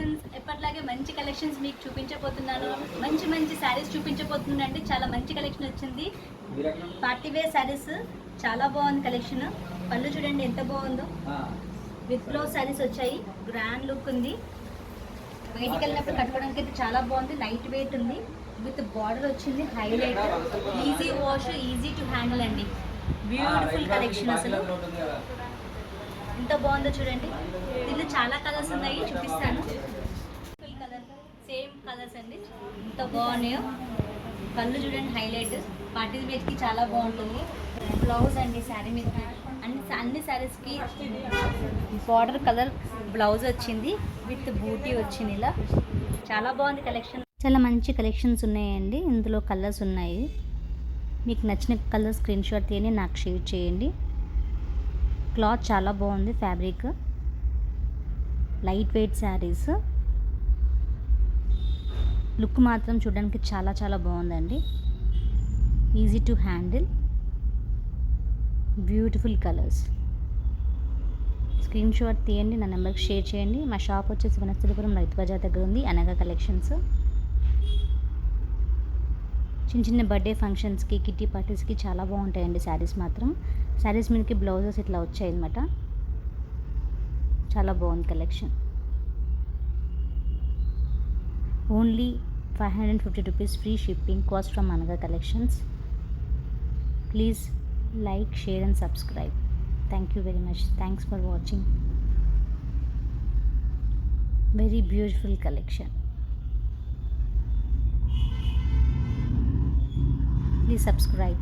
Collections ఎప్పటిలాగే మంచి collections మీకు చూపించబోతున్నాను. మంచి మంచి శారీస్ చూపించబోతుందండి. చాలా మంచి కలెక్షన్ వచ్చింది. పార్టీ వేర్ శారీస్ చాలా బాగుంది కలెక్షన్. పళ్ళు చూడండి ఎంత బాగుందో. విత్ బ్లౌజ్ శారీస్ వచ్చాయి. గ్రాండ్ లుక్ ఉంది. బయటికి వెళ్ళినప్పుడు కట్టుకోవడానికి అయితే చాలా బాగుంది. లైట్ వెయిట్ ఉంది. విత్ బార్డర్ వచ్చింది. Highlight, easy wash, easy to handle అండి. Beautiful collection. అసలు ఎంత బాగుందో చూడండి. దీనిలో చాలా కలర్స్ ఉన్నాయి, చూపిస్తాను. ఫుల్ కలర్, సేమ్ కలర్స్ అండి. ఎంత బాగున్నాయో. కళ్ళు చూడండి హైలైట్. పార్టీ వేర్కి చాలా బాగుంటుంది. బ్లౌజ్ అండి శారీ మీద అన్ని శారీస్కి బార్డర్ కలర్ బ్లౌజ్ వచ్చింది. విత్ బూటీ వచ్చింది. ఇలా చాలా బాగుంది కలెక్షన్. చాలా మంచి కలెక్షన్స్ ఉన్నాయండి. ఇందులో కలర్స్ ఉన్నాయి. మీకు నచ్చిన కలర్ స్క్రీన్ షాట్ తీయండి, నాకు షేర్ చేయండి. క్లాత్ చాలా బాగుంది. Fabric light weight saris. Look మాత్రం చూడడానికి చాలా చాలా బాగుందండి. Easy to handle, beautiful colours. Screen shot తీయండి, నా నెంబర్కి షేర్ చేయండి. మా షాప్ వచ్చేసి వనస్థలిపురం రైతు బజార్ దగ్గర ఉంది. అనగా కలెక్షన్స్. చిన్న చిన్న బర్త్డే ఫంక్షన్స్కి, కిట్టి పార్టీస్కి చాలా బాగుంటాయండి శారీస్ మాత్రం. శారీస్ మీదకి బ్లౌజెస్ ఇట్లా వచ్చాయి అన్నమాట. చాలా బాగుంది collection. Only 550 rupees free shipping cost from అనగా collections. Please like, share and subscribe. Thank you very much. Thanks for watching. Very beautiful collection. Please subscribe.